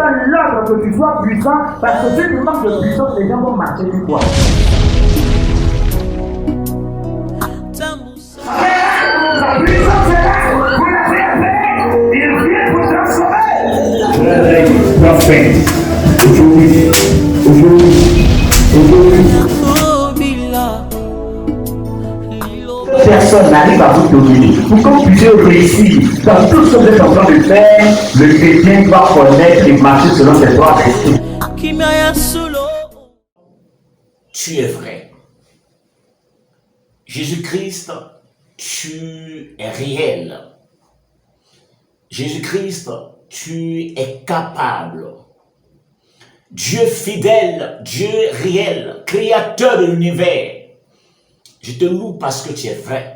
donne l'ordre que tu sois puissant, parce que si tu manques de puissance, les gens vont marcher sur toi. La puissance est là, vous l'avez appelé, il vient vous transformer. Je réveille parfait. Aujourd'hui. Personne n'arrive à vous dominer. Pour que vous puissiez réussir dans tout ce que vous êtes en train de faire, le chrétien doit connaître et marcher selon ses droits restés. Tu es vrai. Jésus-Christ, tu es réel. Jésus-Christ, tu es capable. Dieu fidèle, Dieu réel, créateur de l'univers. Je te loue parce que tu es vrai.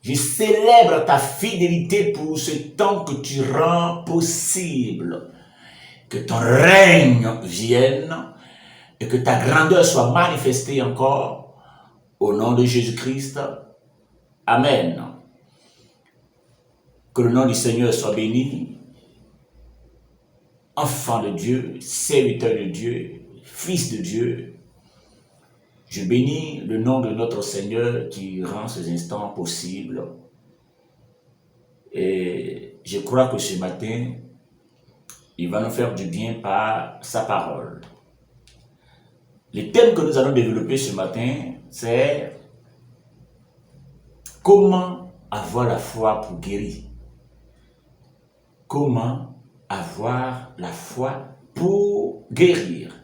Je célèbre ta fidélité pour ce temps que tu rends possible. Que ton règne vienne et que ta grandeur soit manifestée encore au nom de Jésus-Christ. Amen. Que le nom du Seigneur soit béni. Enfant de Dieu, serviteur de Dieu, fils de Dieu, je bénis le nom de notre Seigneur qui rend ces instants possibles. Et je crois que ce matin, il va nous faire du bien par sa parole. Le thème que nous allons développer ce matin, c'est comment avoir la foi pour guérir. Comment avoir la foi pour guérir.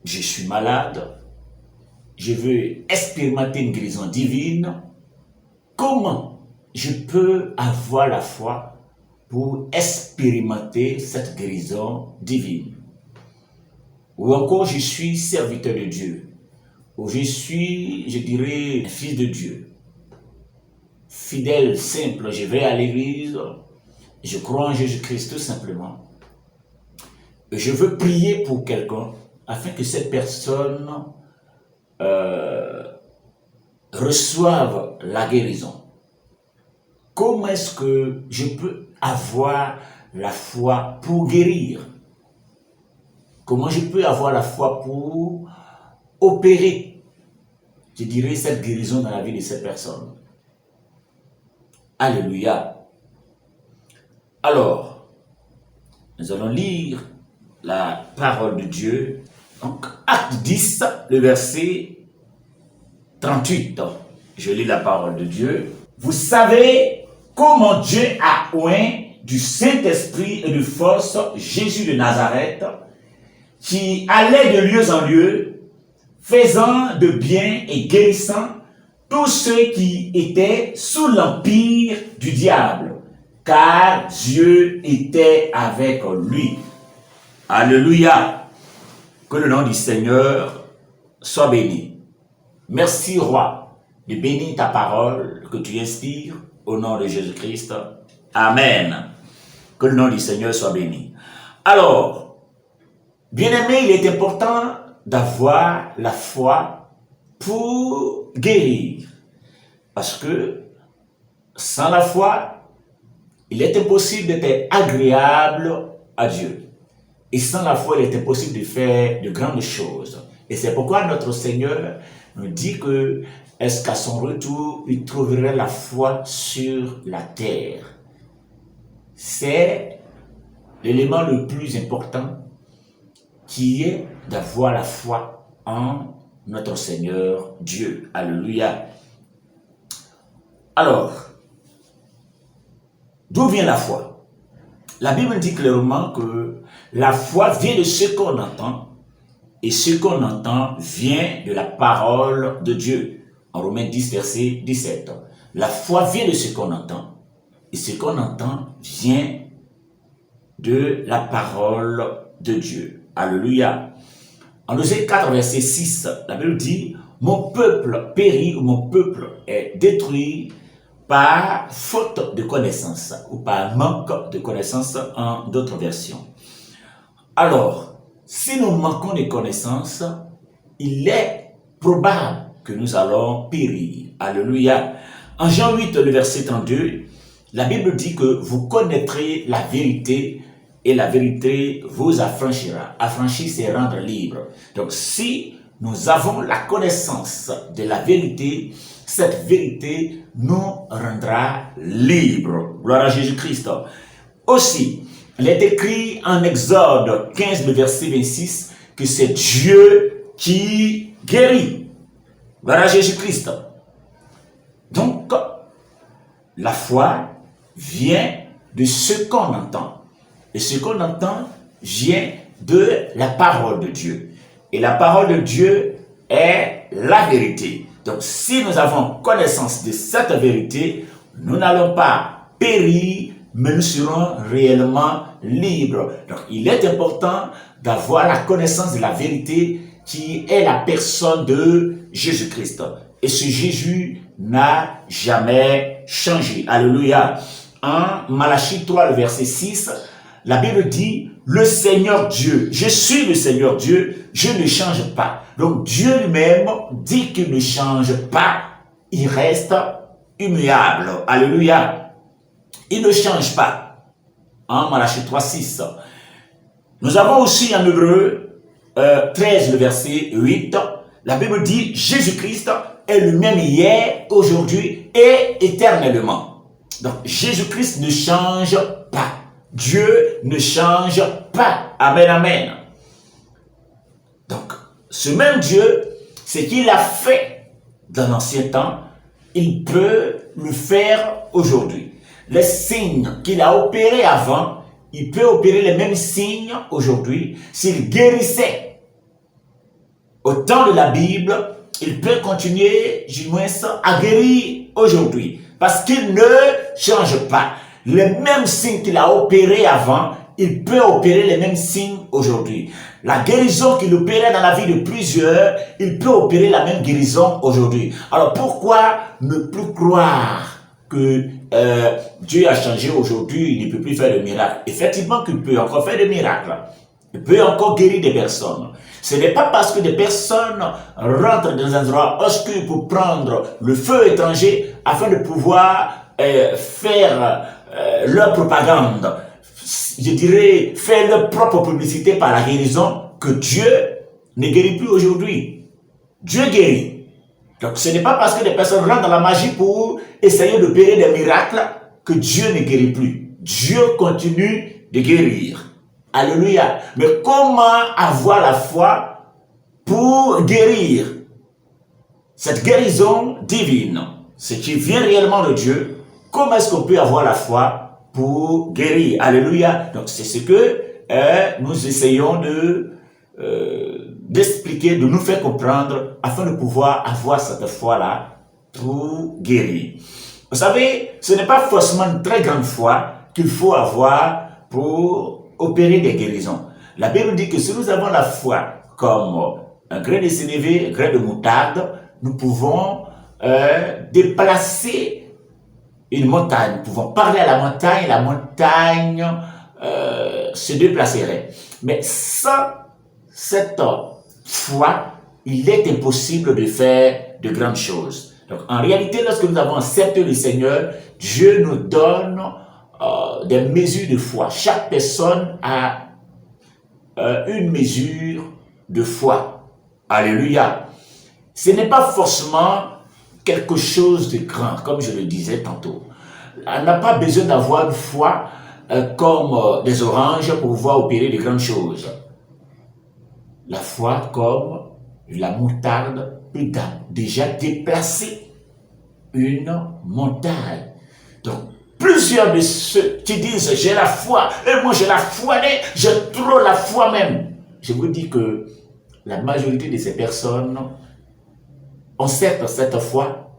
Je suis malade, je veux expérimenter une guérison divine. Comment je peux avoir la foi pour expérimenter cette guérison divine? Ou encore, je suis serviteur de Dieu, ou je suis, je dirais, fils de Dieu. Fidèle, simple, je vais à l'église, je crois en Jésus-Christ tout simplement. Je veux prier pour quelqu'un afin que cette personne reçoive la guérison. Comment est-ce que je peux avoir la foi pour guérir? Comment je peux avoir la foi pour opérer, je dirais, cette guérison dans la vie de cette personne? Alléluia. Alors, nous allons lire la parole de Dieu. Donc, Acte 10, le verset 38. Je lis la parole de Dieu. Vous savez comment Dieu a oint du Saint-Esprit et de force Jésus de Nazareth, qui allait de lieu en lieu, faisant de bien et guérissant tous ceux qui étaient sous l'empire du diable, car Dieu était avec lui. Alléluia. Que le nom du Seigneur soit béni. Merci, Roi, de bénir ta parole que tu inspires au nom de Jésus-Christ. Amen. Que le nom du Seigneur soit béni. Alors, bien-aimé, il est important d'avoir la foi pour guérir. Parce que sans la foi, il est impossible d'être agréable à Dieu. Et sans la foi, il est impossible de faire de grandes choses. Et c'est pourquoi notre Seigneur nous dit que est-ce qu'à son retour, il trouverait la foi sur la terre. C'est l'élément le plus important qui est d'avoir la foi en notre Seigneur Dieu. Alléluia. Alors, d'où vient la foi? La Bible dit clairement que la foi vient de ce qu'on entend, et ce qu'on entend vient de la parole de Dieu. En Romains 10, verset 17. La foi vient de ce qu'on entend, et ce qu'on entend vient de la parole de Dieu. Alléluia. En Osée 4, verset 6, la Bible dit « Mon peuple périt, ou mon peuple est détruit par faute de connaissance, ou par manque de connaissance en d'autres versions. » Alors, si nous manquons de connaissances, il est probable que nous allons périr. Alléluia. En Jean 8, le verset 32, la Bible dit que vous connaîtrez la vérité et la vérité vous affranchira. Affranchir, c'est rendre libre. Donc, si nous avons la connaissance de la vérité, cette vérité nous rendra libres. Gloire à Jésus-Christ. Aussi, il est écrit en Exode 15, le verset 26, que c'est Dieu qui guérit. Gloire à Jésus-Christ. Donc, la foi vient de ce qu'on entend. Et ce qu'on entend vient de la parole de Dieu. Et la parole de Dieu est la vérité. Donc, si nous avons connaissance de cette vérité, nous n'allons pas périr, mais nous serons réellement libres. Donc, il est important d'avoir la connaissance de la vérité qui est la personne de Jésus-Christ. Et ce Jésus n'a jamais changé. Alléluia. En Malachie 3, le verset 6, la Bible dit, le Seigneur Dieu, je suis le Seigneur Dieu, je ne change pas. Donc Dieu lui-même dit qu'il ne change pas, il reste immuable. Alléluia. Il ne change pas. En Malachie 3, 6. Nous avons aussi en Hébreu 13, le verset 8, la Bible dit, Jésus-Christ est le même hier, aujourd'hui et éternellement. Donc Jésus-Christ ne change pas. Dieu ne change pas. Amen, amen. Donc, ce même Dieu, ce qu'il a fait dans l'ancien temps, il peut le faire aujourd'hui. Les signes qu'il a opérés avant, il peut opérer les mêmes signes aujourd'hui. S'il guérissait au temps de la Bible, il peut continuer, du moins, à guérir aujourd'hui. Parce qu'il ne change pas. Les mêmes signes qu'il a opérés avant, il peut opérer les mêmes signes aujourd'hui. La guérison qu'il opérait dans la vie de plusieurs, il peut opérer la même guérison aujourd'hui. Alors pourquoi ne plus croire que Dieu a changé aujourd'hui, il ne peut plus faire de miracles? Effectivement qu'il peut encore faire des miracles. Il peut encore guérir des personnes. Ce n'est pas parce que des personnes rentrent dans un endroit obscur pour prendre le feu étranger afin de pouvoir faire leur propagande, je dirais, faire leur propre publicité par la guérison, que Dieu ne guérit plus aujourd'hui. Dieu guérit. Donc ce n'est pas parce que des personnes rentrent dans la magie pour essayer d'opérer des miracles que Dieu ne guérit plus. Dieu continue de guérir. Alléluia. Mais comment avoir la foi pour guérir? Cette guérison divine, ce qui vient réellement de Dieu, comment est-ce qu'on peut avoir la foi pour guérir? Alléluia. Donc c'est ce que nous essayons d'expliquer, de nous faire comprendre afin de pouvoir avoir cette foi-là pour guérir. Vous savez, ce n'est pas forcément une très grande foi qu'il faut avoir pour opérer des guérisons. La Bible dit que si nous avons la foi comme un grain de sénévé, un grain de moutarde, nous pouvons déplacer une montagne. Nous pouvons parler à la montagne se déplacerait. Mais sans cette foi, il est impossible de faire de grandes choses. Donc en réalité, lorsque nous avons accepté le Seigneur, Dieu nous donne des mesures de foi. Chaque personne a une mesure de foi. Alléluia. Ce n'est pas forcément quelque chose de grand, comme je le disais tantôt. On n'a pas besoin d'avoir une foi comme des oranges pour pouvoir opérer de grandes choses. La foi comme la moutarde peut déjà déplacer une montagne. Donc, plusieurs de ceux qui disent j'ai la foi, et moi j'ai la foi, j'ai trop la foi même. Je vous dis que la majorité de ces personnes ont certes cette foi,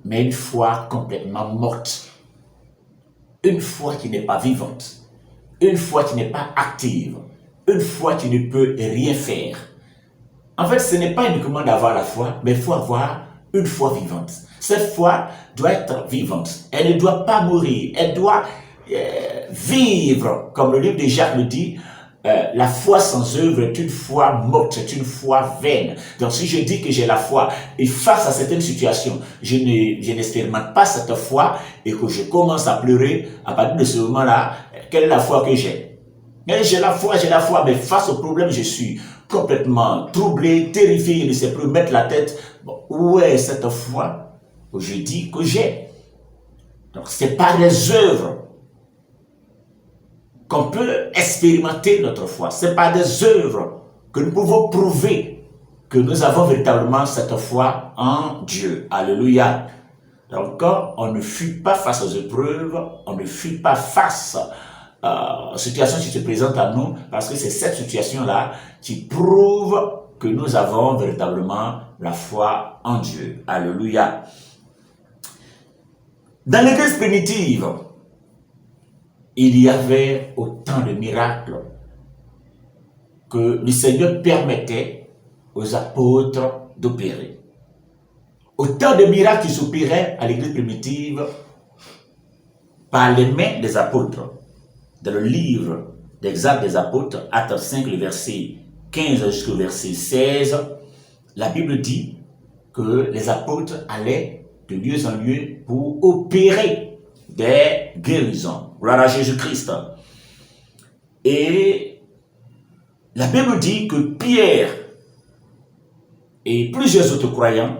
mais une foi complètement morte. Une foi qui n'est pas vivante. Une foi qui n'est pas active. Une foi qui ne peut rien faire. En fait, ce n'est pas uniquement d'avoir la foi, mais il faut avoir une foi vivante. Cette foi doit être vivante. Elle ne doit pas mourir. Elle doit vivre. Comme le livre de Jacques le dit, la foi sans œuvre est une foi morte, c'est une foi vaine. Donc si je dis que j'ai la foi et face à certaines situations, je n'expérimente pas cette foi et que je commence à pleurer, à partir de ce moment-là, quelle est la foi que j'ai? Mais j'ai la foi, mais face au problème, je suis complètement troublé, terrifié, je ne sais plus où mettre la tête. Bon, où est cette foi que je dis que j'ai? Donc, c'est par les œuvres qu'on peut expérimenter notre foi. C'est par des œuvres que nous pouvons prouver que nous avons véritablement cette foi en Dieu. Alléluia. Donc, on ne fuit pas face aux épreuves, on ne fuit pas face aux situations qui se présentent à nous, parce que c'est cette situation-là qui prouve que nous avons véritablement la foi en Dieu. Alléluia. Dans l'église primitive, il y avait autant de miracles que le Seigneur permettait aux apôtres d'opérer. Autant de miracles qui s'opéraient à l'église primitive par les mains des apôtres. Dans le livre des Actes des apôtres, Actes 5, le verset 15 jusqu'au verset 16, la Bible dit que les apôtres allaient de lieu en lieu pour opérer des guérisons. Gloire à Jésus-Christ. Et la Bible dit que Pierre et plusieurs autres croyants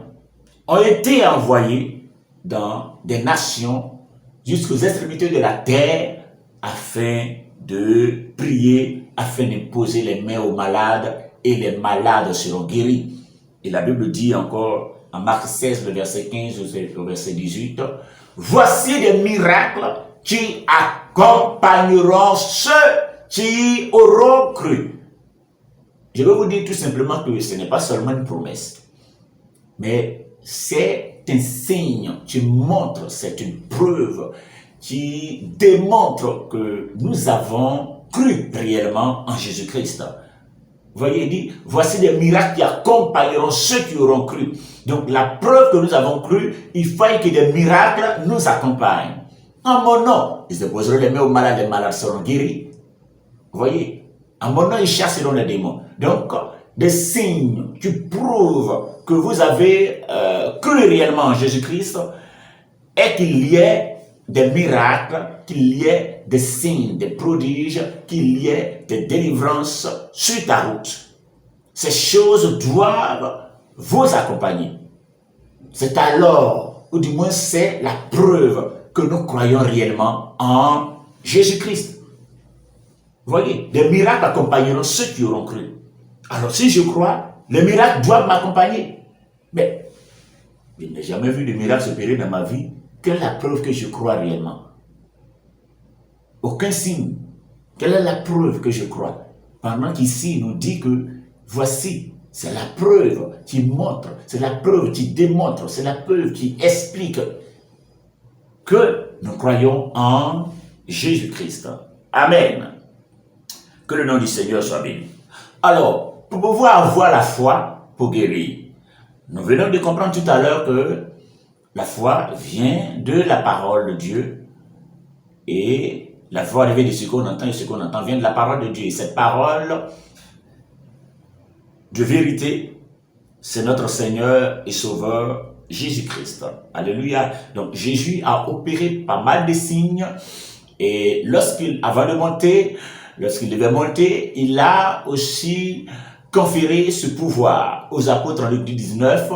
ont été envoyés dans des nations jusqu'aux extrémités de la terre afin de prier, afin d'imposer les mains aux malades et les malades seront guéris. Et la Bible dit encore en Marc 16, le verset 15 au verset 18, « Voici des miracles qui accompagneront ceux qui auront cru. » Je vais vous dire tout simplement que ce n'est pas seulement une promesse, mais c'est un signe qui montre, c'est une preuve qui démontre que nous avons cru réellement en Jésus-Christ. Vous voyez, il dit, voici des miracles qui accompagneront ceux qui auront cru. Donc la preuve que nous avons cru, il faut que des miracles nous accompagnent. En mon nom, ils déposeront les mains aux malades, les malades seront guéris. Vous voyez, en mon nom, ils chasseront les démons. Donc, des signes qui prouvent que vous avez cru réellement en Jésus-Christ et qu'il y ait des miracles, qu'il y ait des signes, des prodiges, qu'il y ait des délivrances sur ta route. Ces choses doivent vous accompagner. C'est alors, ou du moins c'est la preuve que nous croyons réellement en Jésus-Christ. Vous voyez, des miracles accompagneront ceux qui auront cru. Alors si je crois, les miracles doivent m'accompagner. Mais je n'ai jamais vu de miracle s'opérer dans ma vie. Quelle est la preuve que je crois réellement? Aucun signe. Quelle est la preuve que je crois? Pendant qu'ici, il nous dit que voici, c'est la preuve qui montre, c'est la preuve qui démontre, c'est la preuve qui explique que nous croyons en Jésus-Christ. Amen. Que le nom du Seigneur soit béni. Alors, pour pouvoir avoir la foi pour guérir, nous venons de comprendre tout à l'heure que la foi vient de la parole de Dieu et la foi arrivée de ce qu'on entend et ce qu'on entend vient de la parole de Dieu. Et cette parole de vérité, c'est notre Seigneur et Sauveur Jésus-Christ. Alléluia. Donc Jésus a opéré pas mal de signes et avant de monter, lorsqu'il devait monter, il a aussi conféré ce pouvoir aux apôtres en Luc 19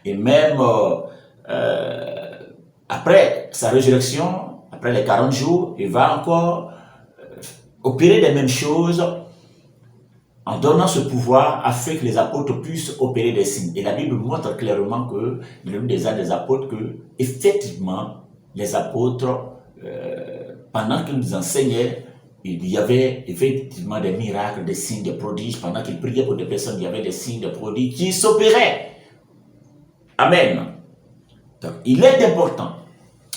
et même après sa résurrection, après les 40 jours, il va encore opérer les mêmes choses en donnant ce pouvoir afin que les apôtres puissent opérer des signes. Et la Bible montre clairement que, dans le livre des Actes des apôtres, que effectivement, les apôtres, pendant qu'ils nous enseignaient, il y avait effectivement des miracles, des signes, des prodiges. Pendant qu'ils priaient pour des personnes, il y avait des signes, des prodiges qui s'opéraient. Amen. Donc, il est important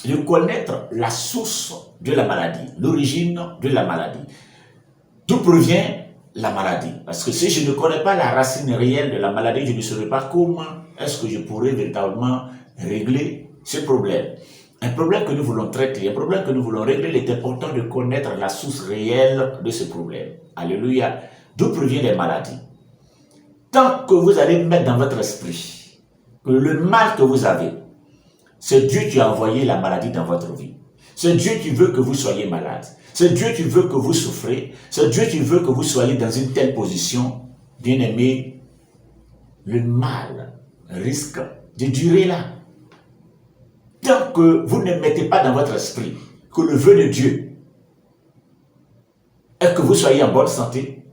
de connaître la source de la maladie, l'origine de la maladie. D'où provient la maladie? Parce que si je ne connais pas la racine réelle de la maladie, je ne saurais pas comment est-ce que je pourrais véritablement régler ce problème. Un problème que nous voulons traiter, un problème que nous voulons régler, il est important de connaître la source réelle de ce problème. Alléluia. D'où provient les maladies? Tant que vous allez mettre dans votre esprit que le mal que vous avez, c'est Dieu qui a envoyé la maladie dans votre vie. C'est Dieu qui veut que vous soyez malade. C'est Dieu qui veut que vous souffrez. C'est Dieu qui veut que vous soyez dans une telle position. Bien-aimé, le mal risque de durer là. Tant que vous ne mettez pas dans votre esprit que le vœu de Dieu est que vous soyez en bonne santé,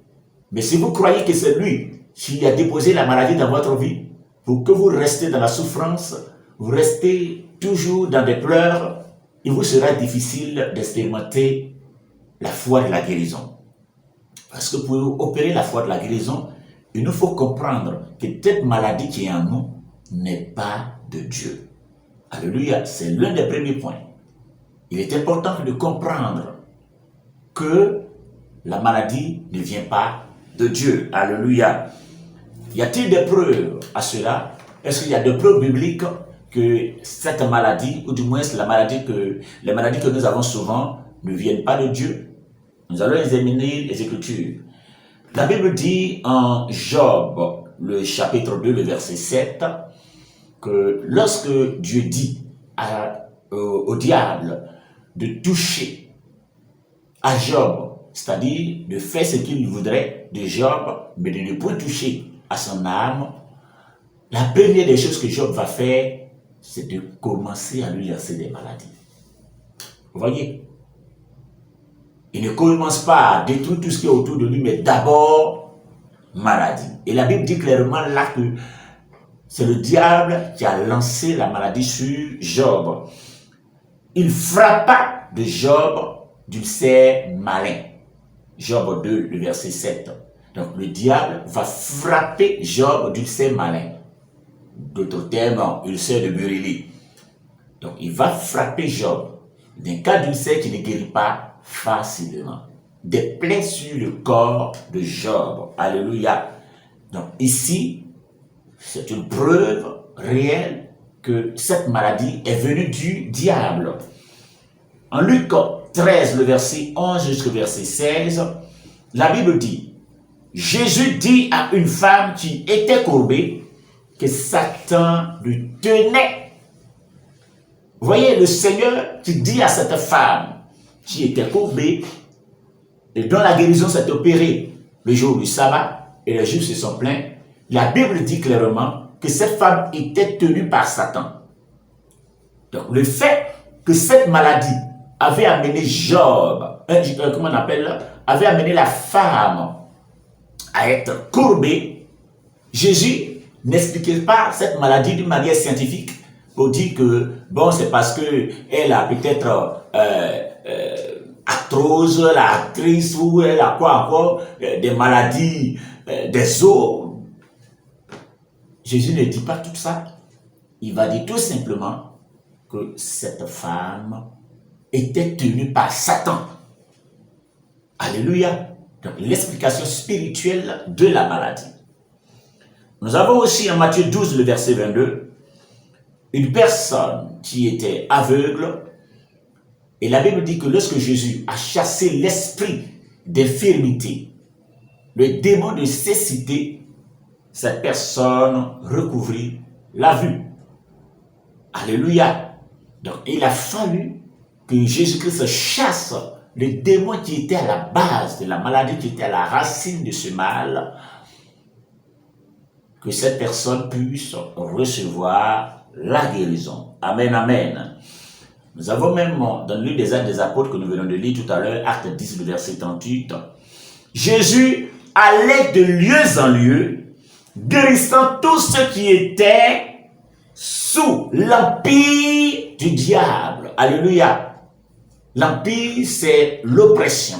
mais si vous croyez que c'est lui qui a déposé la maladie dans votre vie, pour que vous restez dans la souffrance, vous restez toujours dans des pleurs, il vous sera difficile d'expérimenter la foi de la guérison. Parce que pour opérer la foi de la guérison, il nous faut comprendre que cette maladie qui est en nous n'est pas de Dieu. Alléluia, c'est l'un des premiers points. Il est important de comprendre que la maladie ne vient pas de Dieu. Alléluia. Y a-t-il des preuves à cela? Est-ce qu'il y a des preuves bibliques que cette maladie, ou du moins les maladies que nous avons souvent, ne viennent pas de Dieu? Nous allons examiner les Écritures. La Bible dit en Job, le chapitre 2, le verset 7, que lorsque Dieu dit au diable de toucher à Job, c'est-à-dire de faire ce qu'il voudrait de Job, mais de ne point toucher à son âme, la première des choses que Job va faire, c'est de commencer à lui lancer des maladies. Vous voyez? Il ne commence pas à détruire tout ce qui est autour de lui, mais d'abord, maladie. Et la Bible dit clairement là que c'est le diable qui a lancé la maladie sur Job. Il frappa de Job d'ulcère malin. Job 2, le verset 7. Donc le diable va frapper Job d'ulcère malin. D'autres termes, ulcère de Burili. Donc il va frapper Job d'un cas d'ulcère qui ne guérit pas facilement. Des plaies sur le corps de Job. Alléluia. Donc ici, c'est une preuve réelle que cette maladie est venue du diable. En Luc 13, le verset 11 jusqu'au verset 16, la Bible dit, Jésus dit à une femme qui était courbée que Satan lui tenait. Vous voyez, le Seigneur qui dit à cette femme qui était courbée et dont la guérison s'est opérée le jour du sabbat et les Juifs se sont plaints, la Bible dit clairement que cette femme était tenue par Satan. Donc le fait que cette maladie avait amené Job, comment on appelle, avait amené la femme à être courbée, Jésus n'expliquait pas cette maladie d'une manière scientifique pour dire que, bon, c'est parce qu'elle a peut-être arthrose, la arthrite ou elle a quoi encore, des maladies des os. Jésus ne dit pas tout ça. Il va dire tout simplement que cette femme était tenue par Satan. Alléluia. Donc l'explication spirituelle de la maladie. Nous avons aussi en Matthieu 12, le verset 22, une personne qui était aveugle. Et la Bible dit que lorsque Jésus a chassé l'esprit d'infirmité, le démon de cécité, cette personne recouvrit la vue. Alléluia. Donc il a fallu que Jésus-Christ chasse le démon qui était à la base de la maladie, qui était à la racine de ce mal, que cette personne puisse recevoir la guérison. Amen, amen. Nous avons même dans le livre des Actes des Apôtres que nous venons de lire tout à l'heure, Acte 10, le verset 38, Jésus allait de lieu en lieu, guérissant tous ceux qui étaient sous l'empire du diable. Alléluia. L'empire, c'est l'oppression.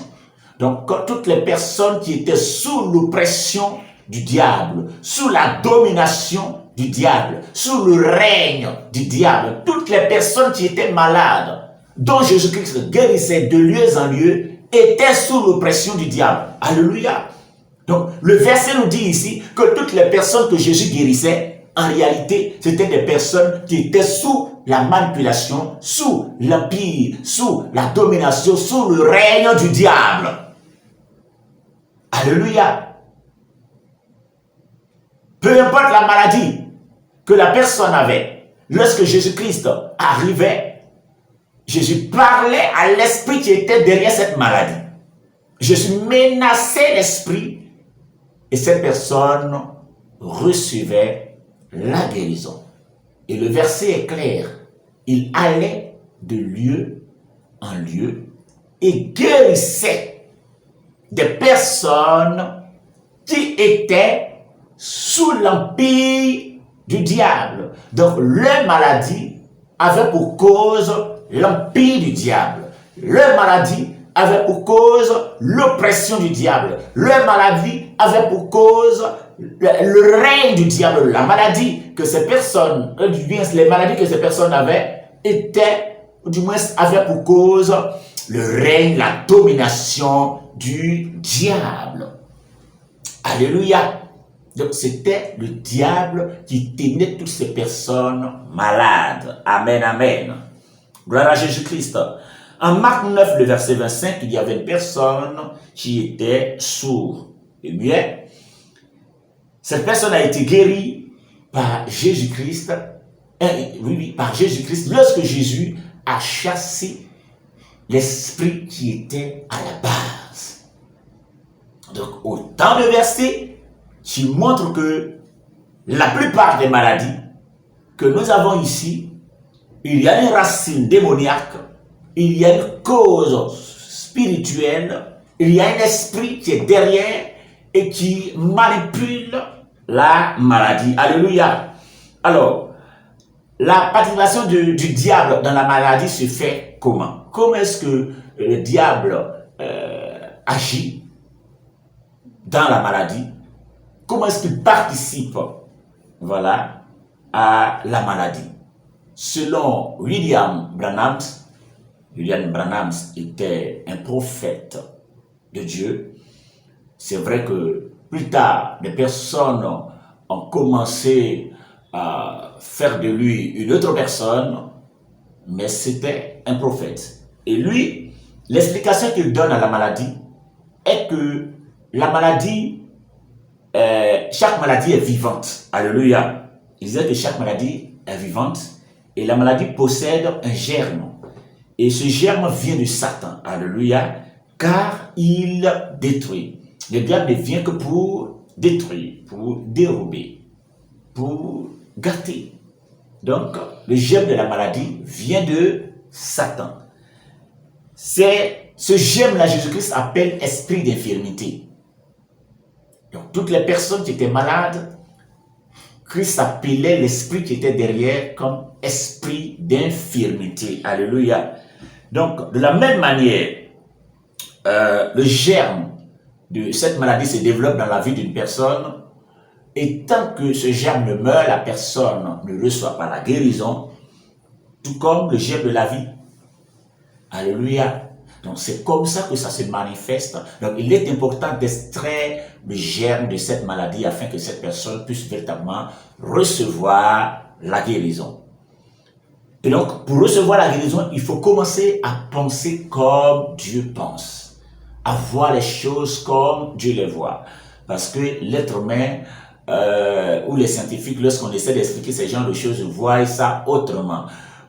Donc, toutes les personnes qui étaient sous l'oppression du diable, sous la domination du diable, sous le règne du diable, toutes les personnes qui étaient malades, dont Jésus-Christ guérissait de lieu en lieu, étaient sous l'oppression du diable. Alléluia. Donc, le verset nous dit ici que toutes les personnes que Jésus guérissait, en réalité, c'était des personnes qui étaient sous la manipulation, sous l'empire, sous la domination, sous le règne du diable. Alléluia. Peu importe la maladie que la personne avait, lorsque Jésus-Christ arrivait, Jésus parlait à l'esprit qui était derrière cette maladie. Jésus menaçait l'esprit et cette personne recevait la guérison. Et le verset est clair. Il allait de lieu en lieu et guérissait des personnes qui étaient sous l'empire du diable. Donc, leur maladie avait pour cause l'empire du diable. Leur maladie avait pour cause l'oppression du diable. Leur maladie avait pour cause le règne du diable. La maladie que ces personnes, les maladies que ces personnes avaient, étaient, ou du moins, avaient pour cause le règne, la domination du diable. Alléluia. Donc, c'était le diable qui tenait toutes ces personnes malades. Amen, amen. Gloire à Jésus-Christ. En Marc 9, le verset 25, il y avait une personne qui était sourde. Eh bien, cette personne a été guérie par Jésus-Christ. Oui, par Jésus-Christ, lorsque Jésus a chassé l'esprit qui était à la base. Donc, autant de versets qui montrent que la plupart des maladies que nous avons ici, il y a une racine démoniaque, il y a une cause spirituelle, il y a un esprit qui est derrière et qui manipule la maladie. Alléluia. Alors, la participation du diable dans la maladie se fait comment? Comment est-ce que le diable agit dans la maladie? Comment est-ce qu'il participe, voilà, à la maladie? Selon William Branham était un prophète de Dieu. C'est vrai que plus tard, des personnes ont commencé à faire de lui une autre personne, mais c'était un prophète. Et lui, l'explication qu'il donne à la maladie est que la maladie, chaque maladie est vivante. Alléluia. Il disait que chaque maladie est vivante et la maladie possède un germe. Et ce germe vient de Satan. Alléluia. Car il détruit. Le diable ne vient que pour détruire, pour dérober, pour gâter. Donc, le germe de la maladie vient de Satan. C'est ce germe-là, Jésus-Christ appelle esprit d'infirmité. Donc, toutes les personnes qui étaient malades, Christ appelait l'esprit qui était derrière comme esprit d'infirmité. Alléluia. Donc, de la même manière, le germe de cette maladie se développe dans la vie d'une personne et tant que ce germe ne meurt, la personne ne reçoit pas la guérison, tout comme le germe de la vie. Alléluia. Donc c'est comme ça que ça se manifeste. Donc il est important d'extraire le germe de cette maladie afin que cette personne puisse véritablement recevoir la guérison. Et donc pour recevoir la guérison, il faut commencer à penser comme Dieu pense, à voir les choses comme Dieu les voit. Parce que l'être humain ou les scientifiques, lorsqu'on essaie d'expliquer ces genres de choses, voient ça autrement.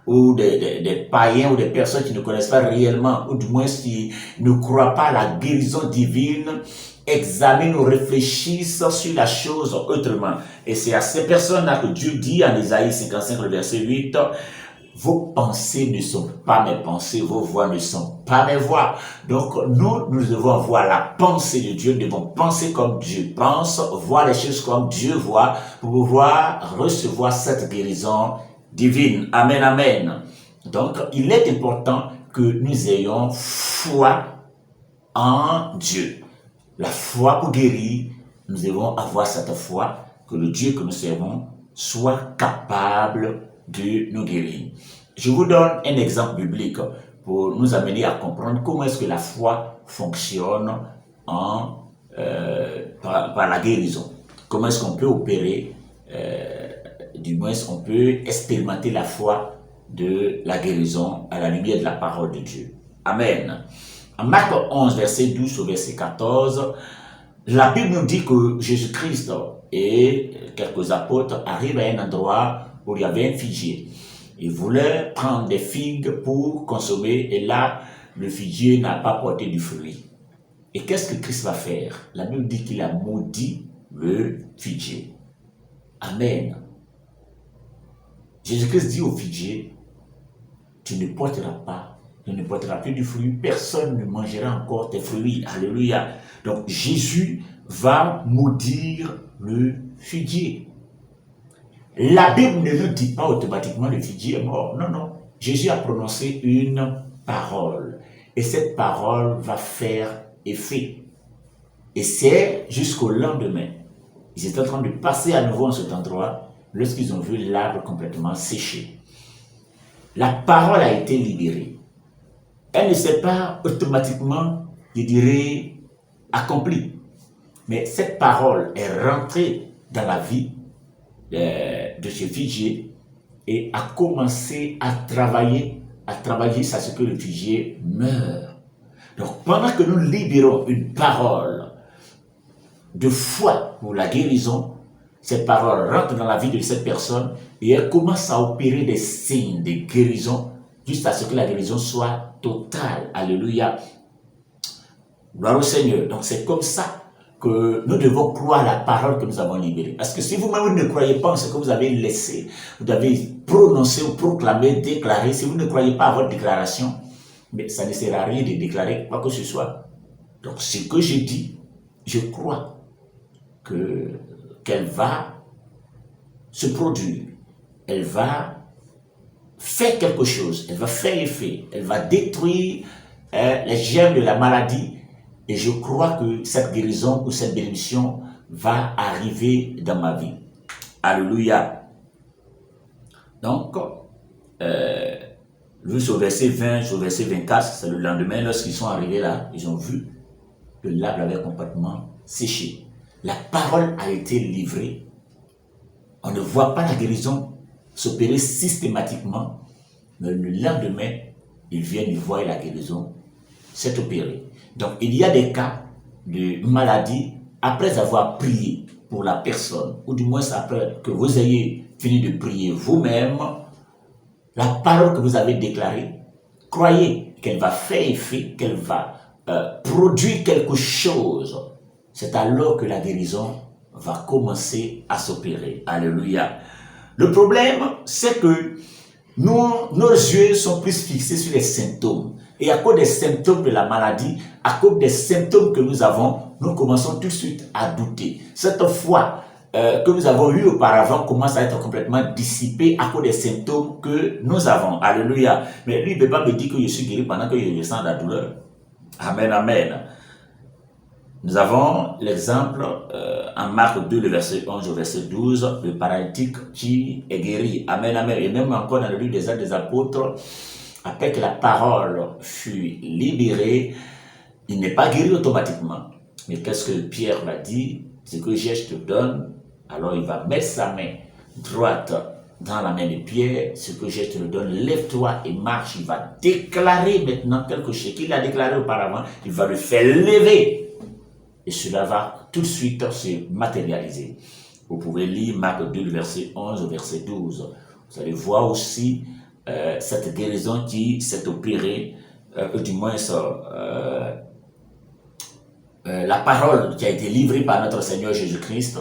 Ou des païens ou des personnes qui ne connaissent pas réellement, ou du moins qui ne croient pas à la guérison divine, examinent ou réfléchissent sur la chose autrement. Et c'est à ces personnes-là que Dieu dit en Isaïe 55, le verset 8, « Vos pensées ne sont pas mes pensées, vos voix ne sont pas mes voix. » Donc nous devons voir la pensée de Dieu, nous devons penser comme Dieu pense, voir les choses comme Dieu voit, pour pouvoir recevoir cette guérison divine. Amen, amen. Donc, il est important que nous ayons foi en Dieu. La foi pour guérir, nous devons avoir cette foi que le Dieu que nous servons soit capable de nous guérir. Je vous donne un exemple biblique pour nous amener à comprendre comment est-ce que la foi fonctionne par la guérison. Comment est-ce qu'on peut opérer du moins on peut expérimenter la foi de la guérison à la lumière de la parole de Dieu. Amen. En Marc 11, verset 12 au verset 14, la Bible nous dit que Jésus-Christ et quelques apôtres arrivent à un endroit où il y avait un figuier. Il voulait prendre des figues pour consommer et là, le figuier n'a pas porté du fruit. Et qu'est-ce que Christ va faire? La Bible dit qu'il a maudit le figuier. Amen. Jésus-Christ dit au figuier, tu ne porteras plus du fruit, personne ne mangera encore tes fruits. Alléluia. Donc Jésus va maudire le figuier. La Bible ne nous dit pas automatiquement le figuier est mort. Non, non. Jésus a prononcé une parole. Et cette parole va faire effet. Et c'est jusqu'au lendemain. Ils étaient en train de passer à nouveau en cet endroit lorsqu'ils ont vu l'arbre complètement séché. La parole a été libérée. Elle ne s'est pas automatiquement, je dirais, accomplie. Mais cette parole est rentrée dans la vie de ce figuier et a commencé à travailler à ce que le figuier meure. Donc pendant que nous libérons une parole de foi pour la guérison, cette parole rentre dans la vie de cette personne et elle commence à opérer des signes de guérison jusqu'à ce que la guérison soit totale. Alléluia. Gloire au Seigneur. Donc c'est comme ça que nous devons croire la parole que nous avons libérée. Parce que si vous-même ne croyez pas en ce que vous avez laissé, vous avez prononcé ou proclamé, déclaré, si vous ne croyez pas à votre déclaration, mais ça ne sert à rien de déclarer quoi que ce soit. Donc ce que je dis, je crois qu'elle va se produire, elle va faire quelque chose, elle va faire effet, elle va détruire les germes de la maladie et je crois que cette guérison ou cette bénédiction va arriver dans ma vie. Alléluia. Donc, au verset 20, au verset 24, c'est le lendemain, lorsqu'ils sont arrivés là, ils ont vu que l'arbre avait complètement séché. La parole a été livrée. On ne voit pas la guérison s'opérer systématiquement, mais le lendemain, ils viennent, ils voient la guérison s'est opérée. Donc, il y a des cas de maladie après avoir prié pour la personne, ou du moins après que vous ayez fini de prier vous-même, la parole que vous avez déclarée, croyez qu'elle va faire effet, qu'elle va produire quelque chose. C'est alors que la guérison va commencer à s'opérer. Alléluia. Le problème, c'est que nos yeux sont plus fixés sur les symptômes. Et à cause des symptômes de la maladie, à cause des symptômes que nous avons, nous commençons tout de suite à douter. Cette foi que nous avons eue auparavant commence à être complètement dissipée à cause des symptômes que nous avons. Alléluia. Mais lui, il ne peut pas me dire que je suis guéri pendant que je ressens la douleur. Amen, amen. Nous avons l'exemple en Marc 2, le verset 11 au verset 12, le paralytique qui est guéri. Amen, amen. Et même encore dans le livre des Actes des Apôtres, après que la parole fut libérée, il n'est pas guéri automatiquement. Mais qu'est-ce que Pierre m'a dit? Ce que je te donne, alors il va mettre sa main droite dans la main de Pierre. Ce que je te donne, lève-toi et marche. Il va déclarer maintenant quelque chose qu'il a déclaré auparavant. Il va le faire lever. Et cela va tout de suite se matérialiser. Vous pouvez lire Marc 2, verset 11 au verset 12. Vous allez voir aussi cette guérison qui s'est opérée, du moins la parole qui a été livrée par notre Seigneur Jésus-Christ,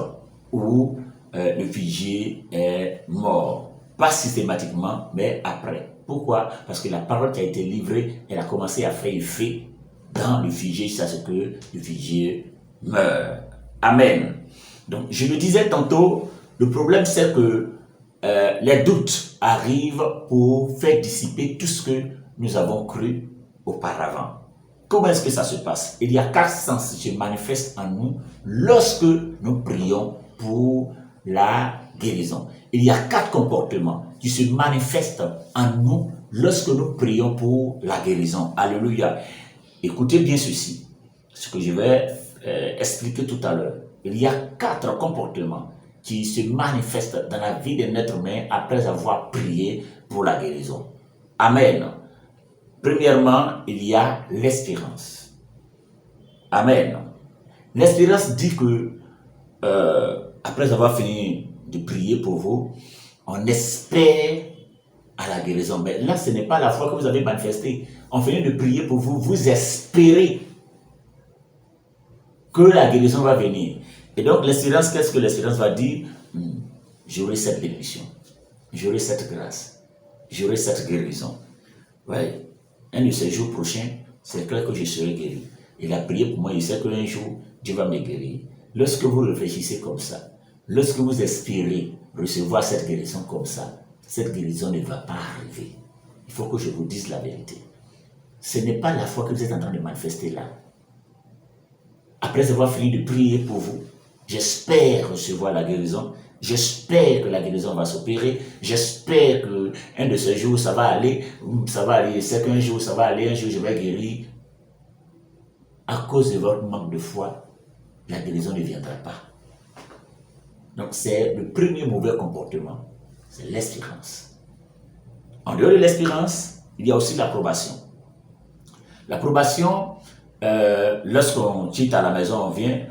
où le figuier est mort. Pas systématiquement, mais après. Pourquoi? Parce que la parole qui a été livrée, elle a commencé à faire effet dans le figuier jusqu'à ce que le figuier meurt. Amen. Donc, je le disais tantôt, le problème c'est que les doutes arrivent pour faire dissiper tout ce que nous avons cru auparavant. Comment est-ce que ça se passe? Il y a 4 sens qui se manifestent en nous lorsque nous prions pour la guérison. Il y a 4 comportements qui se manifestent en nous lorsque nous prions pour la guérison. Alléluia. Écoutez bien ceci, ce que je vais expliquer tout à l'heure. Il y a 4 comportements qui se manifestent dans la vie d'un être humain après avoir prié pour la guérison. Amen. Premièrement, il y a l'espérance. Amen. L'espérance dit que après avoir fini de prier pour vous, on espère à la guérison. Mais là, ce n'est pas la foi que vous avez manifestée. On venait de prier pour vous, vous espérez que la guérison va venir. Et donc, l'espérance, qu'est-ce que l'espérance va dire? J'aurai cette bénédiction, j'aurai cette grâce, j'aurai cette guérison. Ouais. Un de ces jours prochains, c'est clair que je serai guéri. Il a prié pour moi, il sait qu'un jour, Dieu va me guérir. Lorsque vous réfléchissez comme ça, lorsque vous espérez recevoir cette guérison comme ça, cette guérison ne va pas arriver. Il faut que je vous dise la vérité. Ce n'est pas la foi que vous êtes en train de manifester là. Après avoir fini de prier pour vous, j'espère recevoir la guérison. J'espère que la guérison va s'opérer. J'espère qu'un de ces jours, ça va aller. C'est qu'un jour, ça va aller. Un jour, je vais guérir. À cause de votre manque de foi, la guérison ne viendra pas. Donc, c'est le premier mauvais comportement. C'est l'espérance. En dehors de l'espérance, il y a aussi l'approbation. L'approbation, lorsqu'on quitte à la maison, on vient,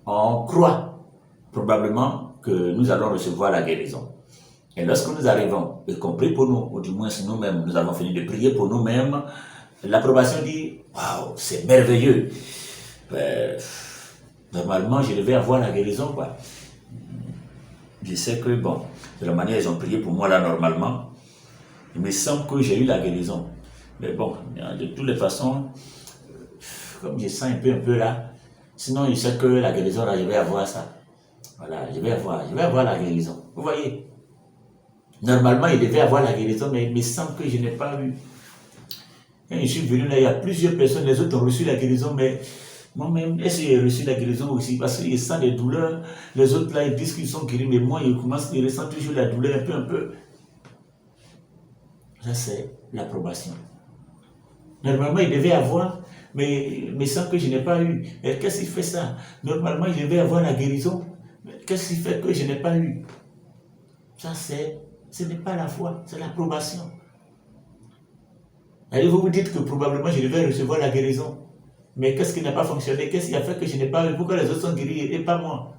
on croit probablement que nous allons recevoir la guérison. Et lorsque nous arrivons, et qu'on prie pour nous, ou du moins si nous-mêmes, nous avons fini de prier pour nous-mêmes, l'approbation dit, waouh, c'est merveilleux. Normalement, je devais avoir la guérison, quoi. Je sais que, bon, de la manière ils ont prié pour moi là, normalement, il me semble que j'ai eu la guérison. Mais bon, de toutes les façons, comme je sens un peu là, sinon je sais que la guérison là, je vais avoir ça. Voilà, je vais avoir la guérison. Vous voyez? Normalement, il devait avoir la guérison, mais il me semble que je n'ai pas eu. Quand je suis venu là, il y a plusieurs personnes, les autres ont reçu la guérison, mais moi-même, est-ce que j'ai reçu la guérison aussi? Parce qu'ils sentent des douleurs. Les autres là, ils disent qu'ils sont guéris, mais moi, ils ressentent toujours la douleur un peu. Ça, c'est l'approbation. Normalement, il devait avoir, mais il me semble que je n'ai pas eu. Et qu'est-ce qui fait ça? Normalement, il devait avoir la guérison. Mais qu'est-ce qui fait que je n'ai pas eu? Ça, ce n'est pas la foi, c'est l'approbation. Et vous vous dites que probablement je devais recevoir la guérison. Mais qu'est-ce qui n'a pas fonctionné? Qu'est-ce qui a fait que je n'ai pas eu? Pourquoi les autres sont guéris et pas moi?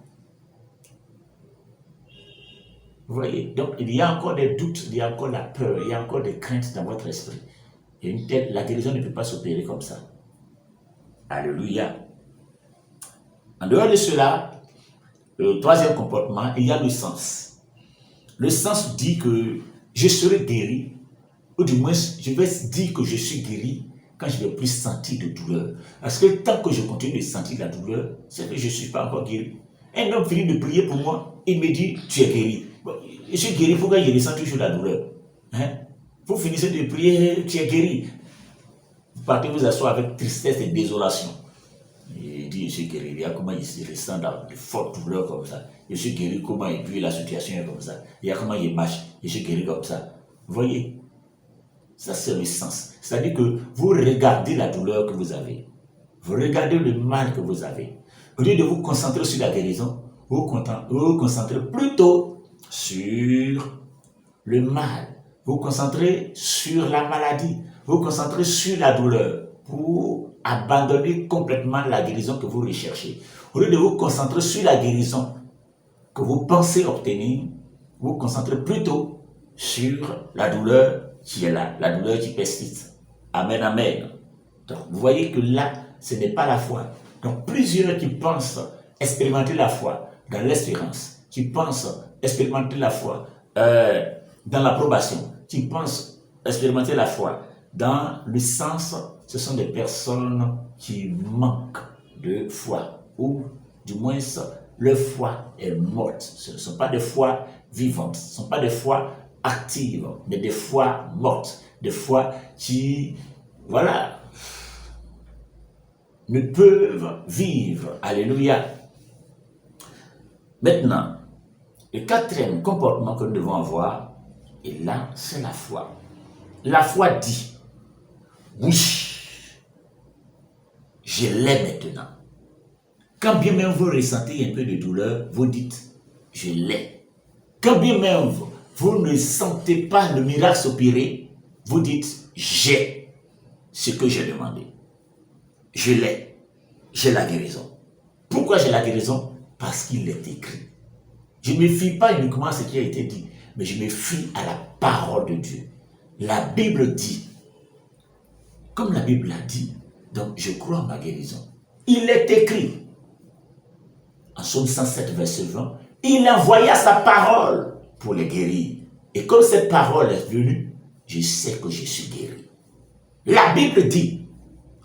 Vous voyez? Donc, il y a encore des doutes, il y a encore la peur, il y a encore des craintes dans votre esprit. Et la guérison ne peut pas s'opérer comme ça. Alléluia. En dehors de cela, le troisième comportement, il y a le sens. Le sens dit que je serai guéri, ou du moins, je vais dire que je suis guéri quand je ne vais plus sentir de douleur. Parce que tant que je continue de sentir la douleur, c'est que je ne suis pas encore guéri. Un homme finit de prier pour moi, il me dit, tu es guéri. Bon, je suis guéri, pourquoi je ressens toujours la douleur? Vous finissez de prier, tu es guéri. Vous partez vous asseoir avec tristesse et désolation. Il dit, je suis guéri. Il y a comment il se ressent dans de fortes douleurs comme ça. Je suis guéri, comment et puis la situation est comme ça. Il y a comment il marche, je suis guéri comme ça. Vous voyez? Ça, c'est le sens. C'est-à-dire que vous regardez la douleur que vous avez. Vous regardez le mal que vous avez. Au lieu de vous concentrer sur la guérison, vous vous concentrez plutôt sur le mal. Vous vous concentrez sur la maladie. Vous vous concentrez sur la douleur pour abandonner complètement la guérison que vous recherchez. Au lieu de vous concentrer sur la guérison que vous pensez obtenir, vous vous concentrez plutôt sur la douleur qui est là, la douleur qui persiste. Amen, amen. Donc, vous voyez que là, ce n'est pas la foi. Donc, plusieurs qui pensent expérimenter la foi dans l'espérance, qui pensent expérimenter la foi dans l'approbation, qui pensent expérimenter la foi dans le sens, ce sont des personnes qui manquent de foi, ou du moins leur foi est morte. Ce ne sont pas des foi vivantes, ce ne sont pas des foi actives, mais des foi mortes, des foi qui, voilà, ne peuvent vivre. Alléluia. Maintenant, le quatrième comportement que nous devons avoir, et là, c'est la foi. La foi dit, oui, je l'ai maintenant. Quand bien même vous ressentez un peu de douleur, vous dites, je l'ai. Quand bien même vous ne sentez pas le miracle s'opérer, vous dites, j'ai ce que j'ai demandé. Je l'ai. J'ai la guérison. Pourquoi j'ai la guérison? Parce qu'il est écrit. Je ne me fie pas uniquement à ce qui a été dit, mais je me fie à la parole de Dieu. La Bible dit, comme la Bible a dit, donc je crois en ma guérison. Il est écrit, en Psaume 107, verset 20, il envoya sa parole pour les guérir. Et comme cette parole est venue, je sais que je suis guéri. La Bible dit,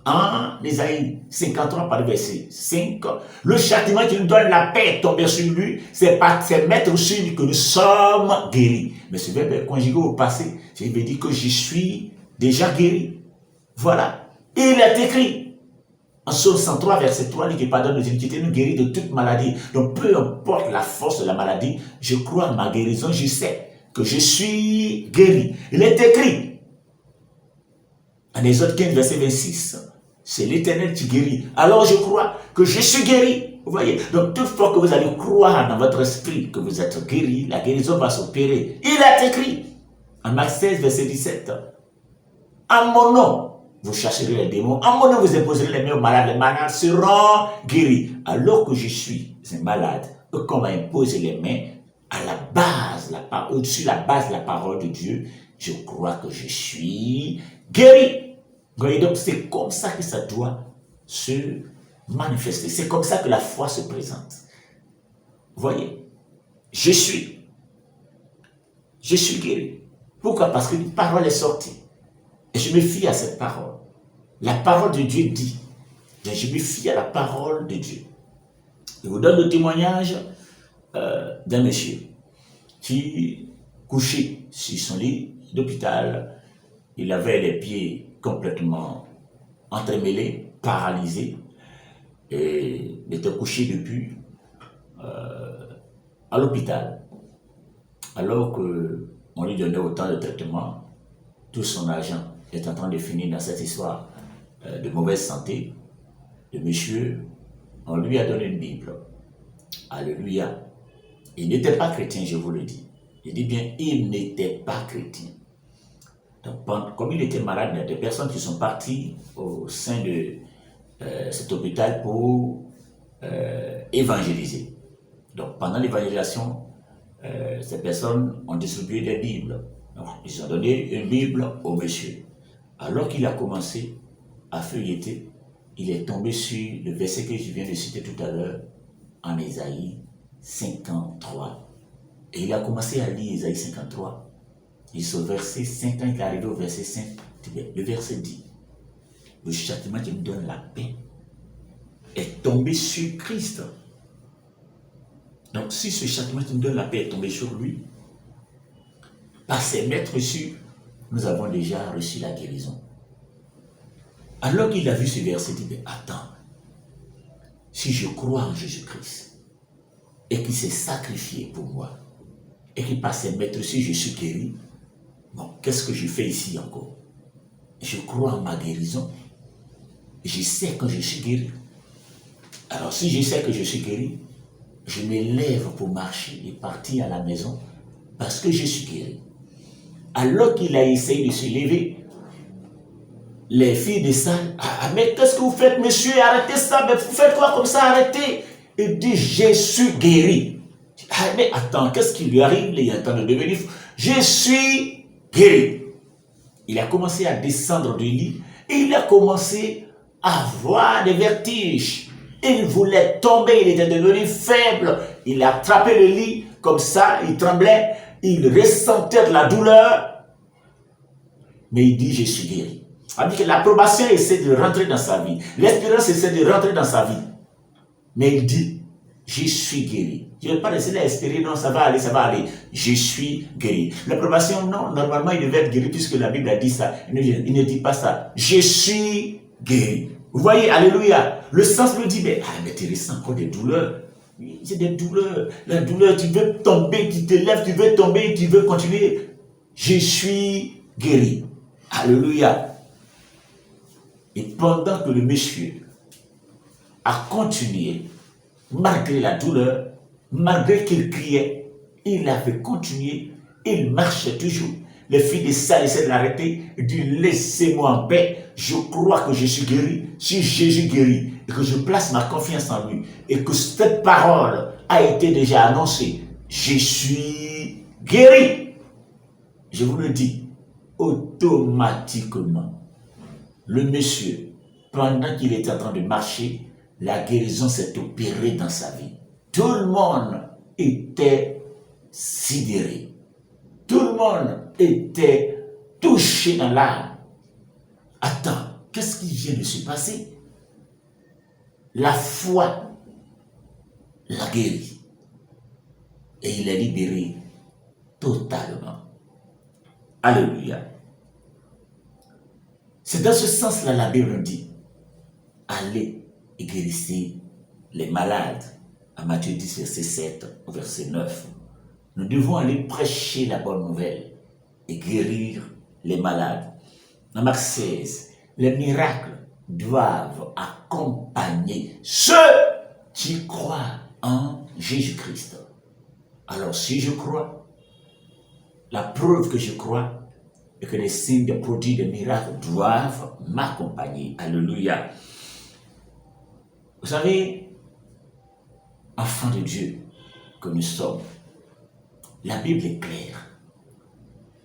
en Ésaïe 53, par verset 5, le châtiment qui nous donne la paix est tombé sur lui, c'est mettre sur lui que nous sommes guéris. Mais ce verbe est conjugué au passé, ça veut dire que je suis déjà guéri. Voilà. Il est écrit, en Psaume 103, verset 3, il dit qu'il pardonne nos iniquités, nous guérit de toute maladie. Donc peu importe la force de la maladie, je crois en ma guérison, je sais que je suis guéri. Il est écrit, en Exode 15, verset 26, c'est l'Éternel qui guérit. Alors je crois que je suis guéri. Vous voyez? Donc toutefois que vous allez croire dans votre esprit que vous êtes guéri, la guérison va s'opérer. Il est écrit, en Marc 16, verset 17, en mon nom, vous chasserez les démons. En mon nom, vous imposerez les mains aux malades. Les malades seront guéris. Alors que je suis un malade, qu'on m'a imposé les mains à la base, au-dessus de la base de la parole de Dieu, je crois que je suis guéri. Et donc, c'est comme ça que ça doit se manifester. C'est comme ça que la foi se présente. Vous voyez? Je suis guéri. Pourquoi? Parce que une parole est sortie. Et je me fie à cette parole. La parole de Dieu dit. Et je me fie à la parole de Dieu. Je vous donne le témoignage d'un monsieur qui, couché sur son lit d'hôpital, il avait les pieds complètement entremêlés, paralysés, et il était couché depuis à l'hôpital. Alors qu'on lui donnait autant de traitements, tout son argent est en train de finir dans cette histoire de mauvaise santé. Le monsieur, on lui a donné une Bible. Alléluia. Il n'était pas chrétien, je vous le dis. Je dis bien, il n'était pas chrétien. Donc, comme il était malade, il y a des personnes qui sont parties au sein de cet hôpital pour évangéliser. Donc, pendant l'évangélisation, ces personnes ont distribué des Bibles. Donc, ils ont donné une Bible au monsieur. Alors qu'il a commencé à feuilleter, il est tombé sur le verset que je viens de citer tout à l'heure, en Ésaïe 53. Et il a commencé à lire Ésaïe 53. Et ce verset 5, quand il est arrivé au verset 5, le verset dit, le châtiment qui me donne la paix est tombé sur Christ. Donc si ce châtiment qui me donne la paix est tombé sur lui, par ses maîtres reçus, nous avons déjà reçu la guérison. Alors qu'il a vu ce verset, il dit, mais attends, si je crois en Jésus-Christ, et qu'il s'est sacrifié pour moi, et qu'il par ses maîtres reçus, je suis guéri, bon, qu'est-ce que je fais ici encore? Je crois en ma guérison, je sais que je suis guéri. Alors si je sais que je suis guéri, je me lève pour marcher et partir à la maison, parce que je suis guéri. Alors qu'il a essayé de se lever, les filles de salle, mais qu'est-ce que vous faites, monsieur? Arrêtez ça, mais vous faites quoi comme ça? Arrêtez. Il dit, je suis guéri. Mais attends, qu'est-ce qui lui arrive? Il est en train de devenir fou. Je suis guéri. Il a commencé à descendre du lit et il a commencé à avoir des vertiges. Il voulait tomber, il était devenu faible. Il a attrapé le lit comme ça, il tremblait, il ressentait de la douleur. Mais il dit, je suis guéri. C'est-à-dire que l'approbation essaie de rentrer dans sa vie. L'espérance essaie de rentrer dans sa vie. Mais il dit, je suis guéri. Je ne vais pas laisser l'espérer, non, ça va aller, ça va aller. Je suis guéri. L'approbation, non, normalement, il devait être guéri puisque la Bible a dit ça. Il ne dit pas ça. Je suis guéri. Vous voyez, alléluia. Le sens me dit, mais tu ressens encore des douleurs. Oui, c'est des douleurs. La douleur, tu veux tomber, tu te lèves, tu veux tomber, tu veux continuer. Je suis guéri. Alléluia. Et pendant que le monsieur a continué, malgré la douleur, malgré qu'il criait, il avait continué, il marchait toujours. Les filles de salle essaient de l'arrêter, il dit, laissez-moi en paix, je crois que je suis guéri, si Jésus guérit, et que je place ma confiance en lui, et que cette parole a été déjà annoncée, je suis guéri. Je vous le dis, automatiquement, le monsieur, pendant qu'il était en train de marcher, la guérison s'est opérée dans sa vie. Tout le monde était sidéré. Tout le monde était touché dans l'âme. Attends, qu'est-ce qui vient de se passer? La foi l'a guéri. Et il est libéré totalement. Alléluia. C'est dans ce sens-là la Bible dit, allez et guérissez les malades. À Matthieu 10, verset 7 au verset 9. Nous devons aller prêcher la bonne nouvelle et guérir les malades. Dans Marc 16, les miracles doivent accompagner ceux qui croient en Jésus-Christ. Alors si je crois, la preuve que je crois est que les signes, des produits, des miracles doivent m'accompagner. Alléluia. Vous savez, enfants de Dieu que nous sommes, la Bible est claire.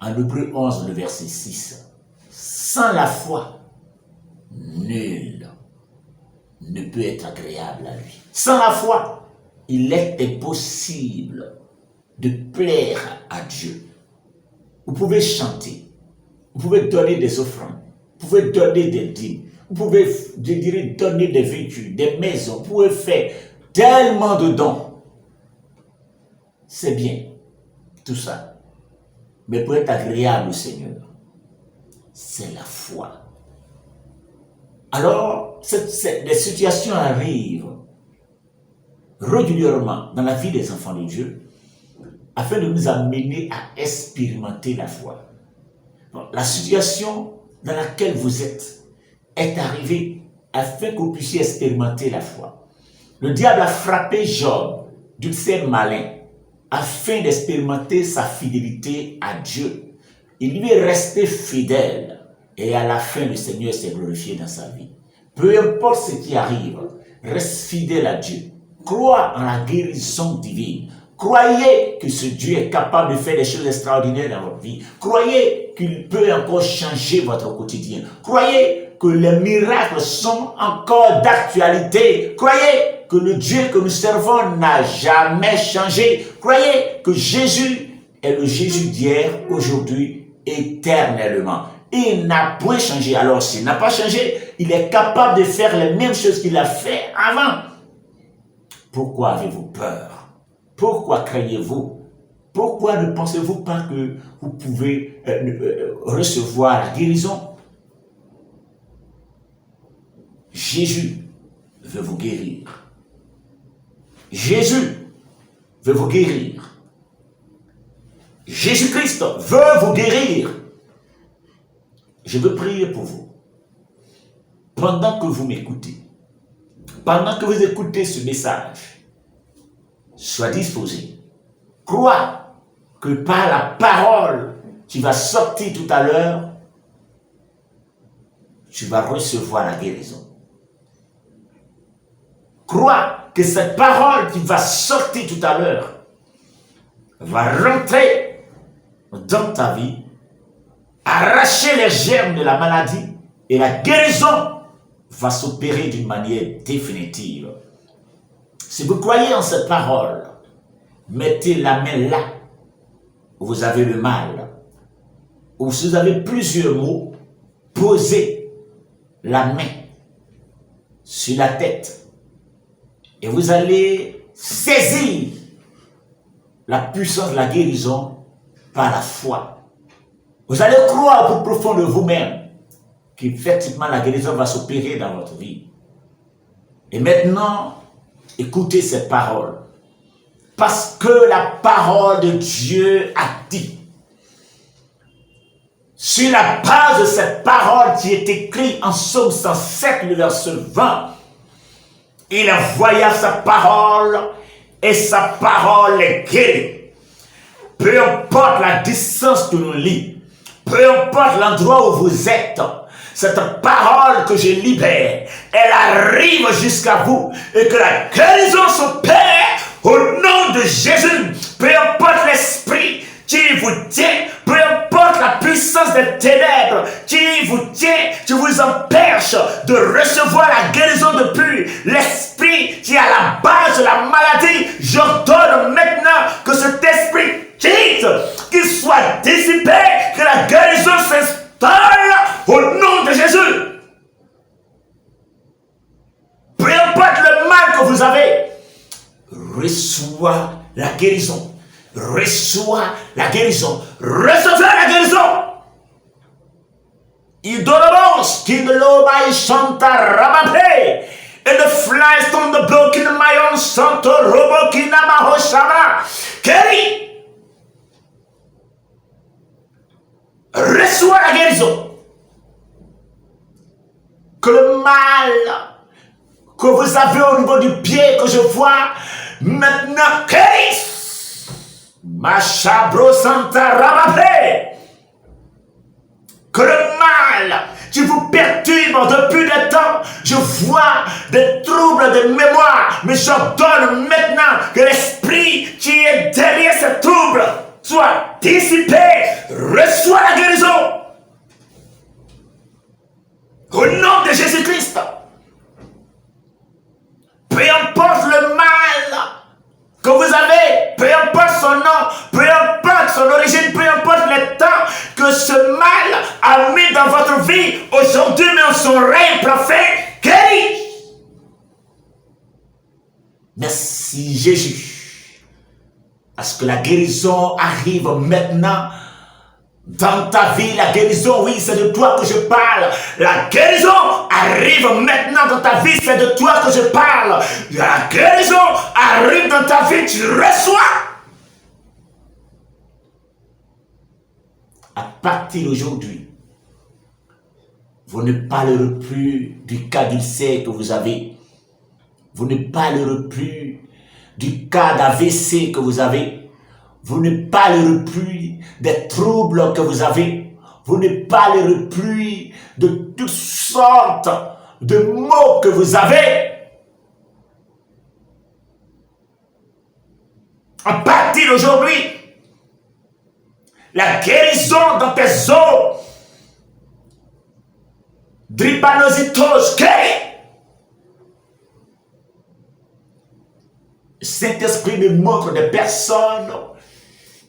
En Hébreux 11, le verset 6, sans la foi, nul ne peut être agréable à lui. Sans la foi, il est impossible de plaire à Dieu. Vous pouvez chanter, vous pouvez donner des offrandes, vous pouvez donner des dîmes, vous pouvez, je dirais, donner des véhicules, des maisons, vous pouvez faire tellement de dons. C'est bien, tout ça. Mais pour être agréable au Seigneur, c'est la foi. Alors, les situations arrivent régulièrement dans la vie des enfants de Dieu afin de nous amener à expérimenter la foi. Bon, la situation dans laquelle vous êtes est arrivée afin que vous puissiez expérimenter la foi. Le diable a frappé Job d'une ses malin afin d'expérimenter sa fidélité à Dieu. Il lui est resté fidèle et à la fin le Seigneur s'est glorifié dans sa vie. Peu importe ce qui arrive, reste fidèle à Dieu. Crois en la guérison divine. Croyez que ce Dieu est capable de faire des choses extraordinaires dans votre vie. Croyez qu'il peut encore changer votre quotidien. Croyez que les miracles sont encore d'actualité. Croyez que le Dieu que nous servons n'a jamais changé. Croyez que Jésus est le Jésus d'hier, aujourd'hui, éternellement. Il n'a point changé. Alors s'il n'a pas changé, il est capable de faire les mêmes choses qu'il a fait avant. Pourquoi avez-vous peur? Pourquoi craignez-vous? Pourquoi ne pensez-vous pas que vous pouvez recevoir la guérison? Jésus veut vous guérir. Jésus veut vous guérir. Jésus-Christ veut vous guérir. Je veux prier pour vous. Pendant que vous m'écoutez, pendant que vous écoutez ce message, sois disposé. Crois que par la parole qui va sortir tout à l'heure, tu vas recevoir la guérison. Crois que cette parole qui va sortir tout à l'heure va rentrer dans ta vie, arracher les germes de la maladie et la guérison va s'opérer d'une manière définitive. Si vous croyez en cette parole, mettez la main là où vous avez le mal. Ou si vous avez plusieurs mots, posez la main sur la tête. Et vous allez saisir la puissance de la guérison par la foi. Vous allez croire au plus profond de vous-même qu'effectivement la guérison va s'opérer dans votre vie. Et maintenant, écoutez cette parole. Parce que la parole de Dieu a dit. Sur la base de cette parole qui est écrite en Psaume 107, le verset 20, il envoya sa parole et sa parole est guérie. Peu importe la distance que nous lit, peu importe l'endroit où vous êtes, cette parole que je libère, elle arrive jusqu'à vous et que la guérison s'opère au nom de Jésus. Peu importe l'esprit qui vous tient, peu importe la puissance des ténèbres qui vous tient, qui vous empêche de recevoir la guérison depuis l'esprit qui est à la base de la maladie. J'ordonne maintenant que cet esprit quitte, qu'il soit dissipé, que la guérison s'installe au nom de Jésus. Peu importe le mal que vous avez, reçois la guérison. Reçois la guérison. Recevez la guérison. Idolobos, Kindloba, Shanta, Rabape. And the flies from the block in my own Santo Robo Kinama Hoshama. Kéri. Reçois la guérison. Que le mal que vous avez au niveau du pied, que je vois maintenant, Kéri. Machabro Santa Rabape. Que le mal qui vous perturbe depuis des temps, je vois des troubles de mémoire, mais j'ordonne maintenant que l'esprit qui est derrière ces troubles soit dissipé, reçoit la guérison. Au nom de Jésus-Christ, peu importe le mal que vous avez, peu importe son nom, peu importe son origine, peu importe le temps que ce mal a mis dans votre vie, aujourd'hui, mais son règne prophète, guéri. Merci Jésus. Parce que la guérison arrive maintenant dans ta vie. La guérison, oui, c'est de toi que je parle. La guérison arrive maintenant dans ta vie, c'est de toi que je parle. La guérison arrive dans ta vie, tu reçois. À partir d'aujourd'hui, vous ne parlerez plus du cas d'ulcère que vous avez. Vous ne parlerez plus du cas d'AVC que vous avez. Vous ne parlerez plus des troubles que vous avez. Vous ne parlerez plus de toutes sortes de maux que vous avez. À partir d'aujourd'hui, la guérison dans tes os, drépanocytose, Saint-Esprit me montre des personnes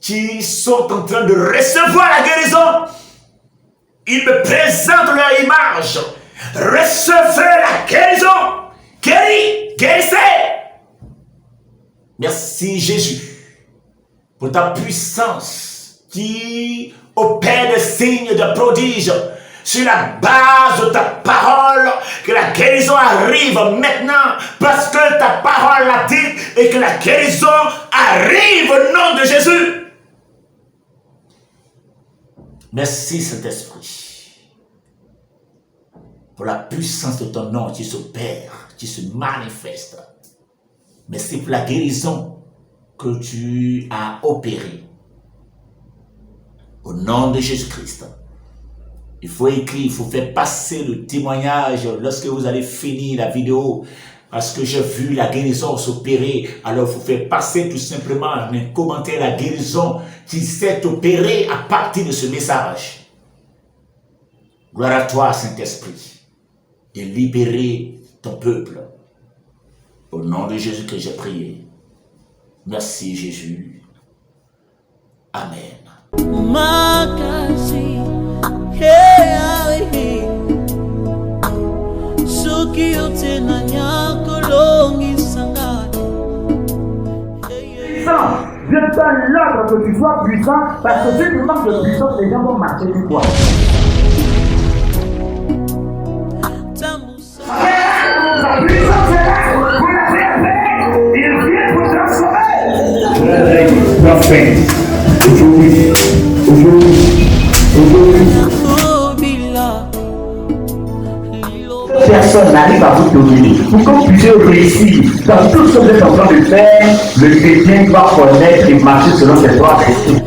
qui sont en train de recevoir la guérison. Ils me présentent leur image. Recevez la guérison. Guérissez. Merci Jésus pour ta puissance qui opère des signes de prodiges. Sur la base de ta parole, que la guérison arrive maintenant, parce que ta parole l'a dit, et que la guérison arrive au nom de Jésus. Merci Saint-Esprit, pour la puissance de ton nom qui s'opère, qui se manifeste. Merci pour la guérison que tu as opérée. Au nom de Jésus-Christ. Il faut écrire, il faut faire passer le témoignage lorsque vous allez finir la vidéo. Parce que j'ai vu la guérison s'opérer. Alors il faut faire passer tout simplement un commentaire la guérison qui s'est opérée à partir de ce message. Gloire à toi Saint-Esprit. Et libérer ton peuple. Au nom de Jésus que j'ai prié. Merci Jésus. Amen. Je donne l'ordre que tu sois puissant, parce que si tu manques de puissance, les gens vont marcher sur toi. La puissance est là, vous l'avez appelé, il vient vous transformer. Parfait. Aujourd'hui. Personne n'arrive à vous dominer. Pour que vous puissiez réussir dans tout ce que vous êtes en train de faire, le chrétien doit connaître et marcher selon ses droits d'esprit.